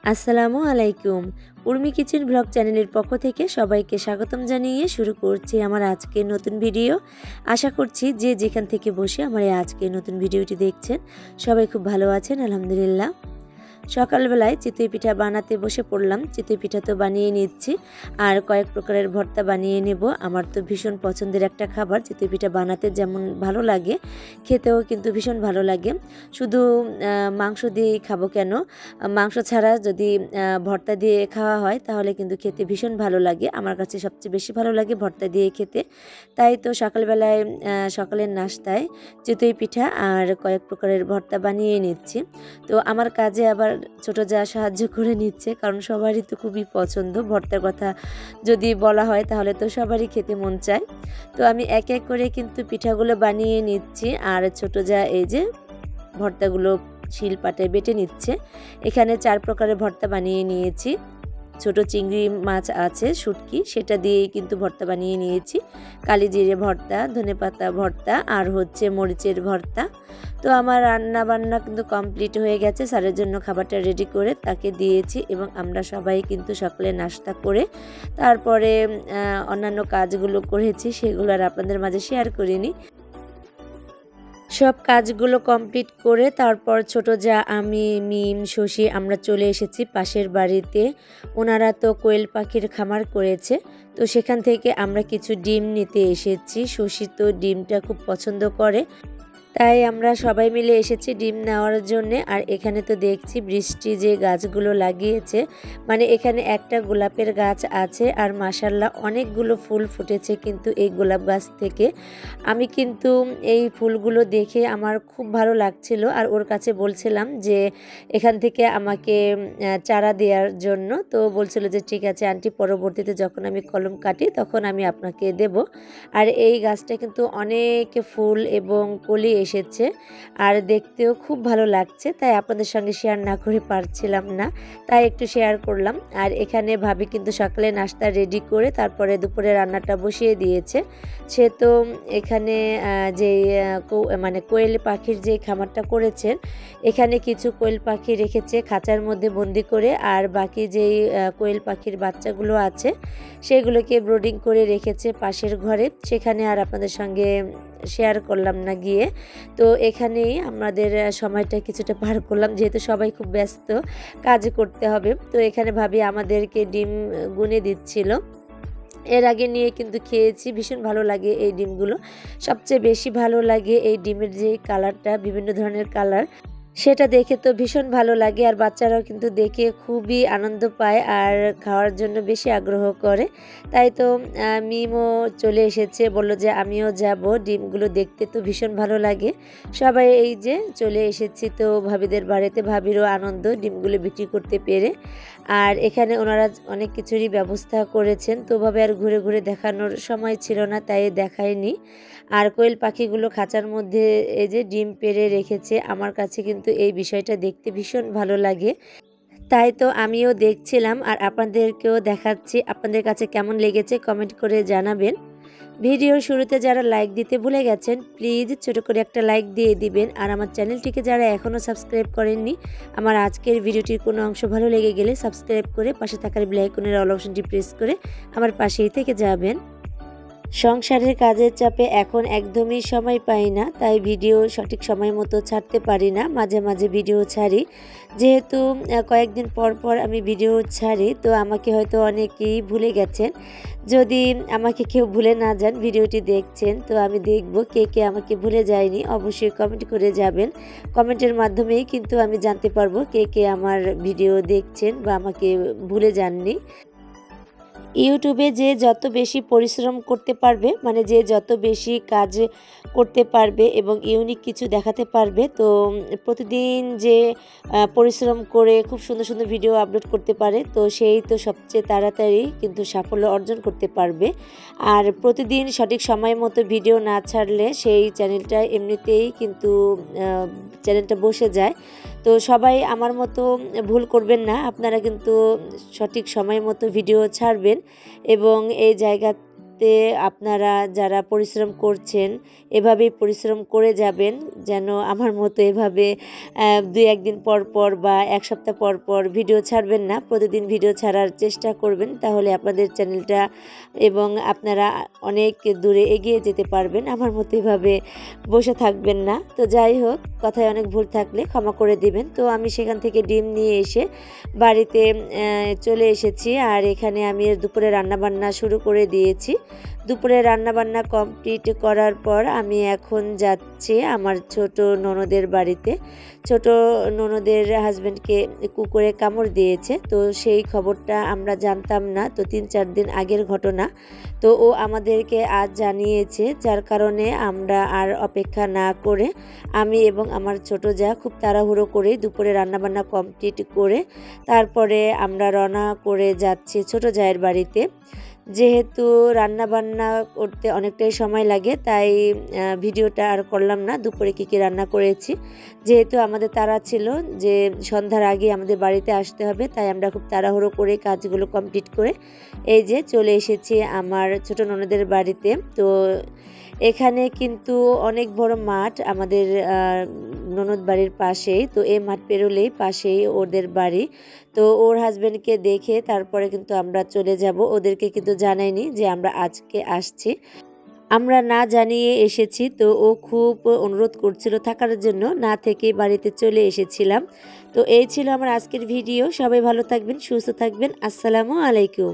আসসালামু আলাইকুম। Urmi kitchen blog চ্যানেলের পক্ষ থেকে সবাইকে স্বাগতম জানিয়ে শুরু করছি আমার আজকের নতুন ভিডিও। আশা করছি যে যেখান থেকে বসে আমার এই আজকের নতুন ভিডিওটি দেখছেন সবাই খুব ভালো আছেন আলহামদুলিল্লাহ। সকালবেলায় চিতই পিঠা বানাতে বসে পড়লাম। চিতই পিঠা তো বানিয়ে নিচ্ছি আর কয়েক প্রকারের ভর্তা বানিয়ে নেব। আমার তো ভীষণ পছন্দের একটা খাবার। চিতই পিঠা বানাতে যেমন ভালো লাগে খেতেও কিন্তু ভীষণ ভালো লাগে। শুধু মাংস দিয়েই খাবো কেন, মাংস ছাড়া যদি ভর্তা দিয়ে খাওয়া হয় তাহলে কিন্তু খেতে ভীষণ ভালো লাগে। আমার কাছে সবচেয়ে বেশি ভালো লাগে ভর্তা দিয়ে খেতে। তাই তো সকালবেলায় সকালের নাস্তায় চিতই পিঠা আর কয়েক প্রকারের ভর্তা বানিয়ে নিচ্ছি। তো আমার কাজে আবার ছোট যা সাহায্য করে নিচ্ছে, কারণ সবারই তো খুবই পছন্দ। ভর্তার কথা যদি বলা হয় তাহলে তো সবারই খেতে মন চায়। তো আমি এক এক করে কিন্তু পিঠাগুলো বানিয়ে নিচ্ছি আর ছোট যা এই যে ভর্তাগুলো শিলপাটায় বেটে নিচ্ছে। এখানে 4 প্রকারের ভর্তা বানিয়ে নিয়েছি। ছোট চিংড়ি মাছ আছে শুটকি, সেটা দিয়েই কিন্তু ভর্তা বানিয়ে নিয়েছি। কালি জিরে ভর্তা, ধনেপাতা ভর্তা আর হচ্ছে মরিচের ভর্তা। তো আমার রান্না বান্না কিন্তু কমপ্লিট হয়ে গেছে। স্যারের জন্য খাবারটা রেডি করে তাকে দিয়েছি এবং আমরা সবাই কিন্তু সকালে নাস্তা করে তারপরে অন্যান্য কাজগুলো করেছি, সেগুলো আর আপনাদের মাঝে শেয়ার করিনি। সব কাজগুলো কমপ্লিট করে তারপর ছোট যা আমি, মিম, শশী আমরা চলে এসেছি পাশের বাড়িতে। ওনারা তো কোয়েল পাখির খামার করেছে, তো সেখান থেকে আমরা কিছু ডিম নিতে এসেছি। শশী তো ডিমটা খুব পছন্দ করে, তাই আমরা সবাই মিলে এসেছি ডিম নেওয়ার জন্য। আর এখানে তো দেখছি বৃষ্টি যে গাছগুলো লাগিয়েছে, মানে এখানে একটা গোলাপের গাছ আছে আর মাশাআল্লাহ অনেকগুলো ফুল ফুটেছে কিন্তু এই গোলাপ গাছ থেকে। আমি কিন্তু এই ফুলগুলো দেখে আমার খুব ভালো লাগছিল আর ওর কাছে বলছিলাম যে এখান থেকে আমাকে চারা দেওয়ার জন্য। তো বলছিল যে ঠিক আছে আন্টি, পরবর্তীতে যখন আমি কলম কাটি তখন আমি আপনাকে দেব। আর এই গাছটা কিন্তু অনেক ফুল এবং কলি এসেছে আর দেখতেও খুব ভালো লাগছে, তাই আপনাদের সঙ্গে শেয়ার না করে পারছিলাম না, তাই একটু শেয়ার করলাম। আর এখানে ভাবি কিন্তু সকালে নাস্তা রেডি করে তারপরে দুপুরে রান্নাটা বসিয়ে দিয়েছে। সে তো এখানে যে মানে কোয়েল পাখির যে খামারটা করেছেন, এখানে কিছু কোয়েল পাখি রেখেছে খাঁচার মধ্যে বন্দি করে, আর বাকি যেই কোয়েল পাখির বাচ্চাগুলো আছে সেগুলোকে ব্রোডিং করে রেখেছে পাশের ঘরে। সেখানে আর আপনাদের সঙ্গে শেয়ার করলাম না গিয়ে। তো এখানেই আমাদের সময়টা কিছুটা পার করলাম, যেহেতু সবাই খুব ব্যস্ত, কাজ করতে হবে। তো এখানে ভাবি আমাদেরকে ডিম গুনে দিচ্ছিল। এর আগে নিয়ে কিন্তু খেয়েছি, ভীষণ ভালো লাগে এই ডিমগুলো। সবচেয়ে বেশি ভালো লাগে এই ডিমের যে কালারটা, বিভিন্ন ধরনের কালার, সেটা দেখে তো ভীষণ ভালো লাগে। আর বাচ্চারাও কিন্তু দেখে খুবই আনন্দ পায় আর খাওয়ার জন্য বেশি আগ্রহ করে। তাই তো মিমও চলে এসেছে, বলল যে আমিও যাব, ডিমগুলো দেখতে তো ভীষণ ভালো লাগে। সবাই এই যে চলে এসেছি তো ভাবিদের বাড়িতে, ভাবিরও আনন্দ ডিমগুলো বিক্রি করতে পেরে। আর এখানে ওনারা অনেক কিছুরই ব্যবস্থা করেছেন, তো ভাবে আর ঘুরে ঘুরে দেখানোর সময় ছিল না, তাই দেখায়নি। আর কোয়েল পাখিগুলো খাঁচার মধ্যে এই যে ডিম পেড়ে রেখেছে, আমার কাছে কিন্তু এই বিষয়টা দেখতে ভীষণ ভালো লাগে, তাই তো আমিও দেখছিলাম আর আপনাদেরকেও দেখাচ্ছি। আপনাদের কাছে কেমন লেগেছে কমেন্ট করে জানাবেন। ভিডিওর শুরুতে যারা লাইক দিতে ভুলে গেছেন প্লিজ ছোট করে একটা লাইক দিয়ে দিবেন। আর আমার চ্যানেলটিকে যারা এখনও সাবস্ক্রাইব করেননি, আমার আজকের ভিডিওটির কোনো অংশ ভালো লেগে গেলে সাবস্ক্রাইব করে পাশে থাকার বেল আইকনের অল অপশনটি প্রেস করে আমার পাশেই থেকে যাবেন। সংসারের কাজের চাপে এখন একদমই সময় পাই না, তাই ভিডিও সঠিক সময় মতো ছাড়তে পারি না। মাঝে মাঝে ভিডিও ছাড়ি, যেহেতু কয়েকদিন পর পর আমি ভিডিও ছাড়ি, তো আমাকে হয়তো অনেকেই ভুলে গেছেন। যদি আমাকে কেউ ভুলে না যান, ভিডিওটি দেখছেন, তো আমি দেখব কে কে আমাকে ভুলে যায়নি। অবশ্যই কমেন্ট করে যাবেন, কমেন্টের মাধ্যমেই কিন্তু আমি জানতে পারবো কে কে আমার ভিডিও দেখছেন বা আমাকে ভুলে যাননি। ইউটিউবে যে যত বেশি পরিশ্রম করতে পারবে, মানে যে যত বেশি কাজ করতে পারবে এবং ইউনিক কিছু দেখাতে পারবে, তো প্রতিদিন যে পরিশ্রম করে খুব সুন্দর সুন্দর ভিডিও আপলোড করতে পারে, তো সেই তো সবচেয়ে তাড়াতাড়ি কিন্তু সাফল্য অর্জন করতে পারবে। আর প্রতিদিন সঠিক সময় মতো ভিডিও না ছাড়লে সেই চ্যানেলটা এমনিতেই কিন্তু চ্যানেলটা বসে যায়। তো সবাই আমার মতো ভুল করবেন না, আপনারা কিন্তু সঠিক সময় মতো ভিডিও ছাড়বেন এবং এই জায়গা ভিডিওতে আপনারা যারা পরিশ্রম করছেন এভাবেই পরিশ্রম করে যাবেন, যেন আমার মতো এভাবে 2-1 দিন পর পর বা 1 সপ্তাহ পর পর ভিডিও ছাড়বেন না, প্রতিদিন ভিডিও ছাড়ার চেষ্টা করবেন। তাহলে আপনাদের চ্যানেলটা এবং আপনারা অনেক দূরে এগিয়ে যেতে পারবেন, আমার মতো এভাবে বসে থাকবেন না। তো যাই হোক, কথায় অনেক ভুল থাকলে ক্ষমা করে দিবেন। তো আমি সেখান থেকে ডিম নিয়ে এসে বাড়িতে চলে এসেছি, আর এখানে আমি দুপুরে রান্নাবান্না শুরু করে দিয়েছি। দুপুরে রান্নাবান্না কমপ্লিট করার পর আমি এখন যাচ্ছি আমার ছোট ননদের বাড়িতে। ছোট ননদের হাজব্যান্ডকে কুকুরে কামড় দিয়েছে, তো সেই খবরটা আমরা জানতাম না, তো 3-4 দিন আগের ঘটনা। তো ও আমাদেরকে আজ জানিয়েছে, যার কারণে আমরা আর অপেক্ষা না করে আমি এবং আমার ছোট যা খুব তাড়াহুড়ো করে দুপুরে রান্নাবান্না কমপ্লিট করে তারপরে আমরা রওনা করে যাচ্ছি ছোট জায়ের বাড়িতে। যেহেতু রান্নাবান্না করতে অনেকটাই সময় লাগে, তাই ভিডিওটা আর করলাম না দুপুরে কী কী রান্না করেছি। যেহেতু আমাদের তাড়া ছিল যে সন্ধ্যার আগে আমাদের বাড়িতে আসতে হবে, তাই আমরা খুব তাড়াহুড়ো করে কাজগুলো কমপ্লিট করে এই যে চলে এসেছি আমার ছোট ননদের বাড়িতে। তো এখানে কিন্তু অনেক বড় মাঠ আমাদের ননদ বাড়ির পাশেই, তো এই মাঠ পেরোলেই পাশেই ওদের বাড়ি। তো ওর হাজব্যান্ডকে দেখে তারপরে কিন্তু আমরা চলে যাব, ওদেরকে কিন্তু জানাইনি যে আমরা আজকে আসছি, আমরা না জানিয়ে এসেছি। তো ও খুব অনুরোধ করছিল থাকার জন্য, না থেকে বাড়িতে চলে এসেছিলাম। তো এই ছিল আমার আজকের ভিডিও। সবাই ভালো থাকবেন, সুস্থ থাকবেন। আসসালামু আলাইকুম।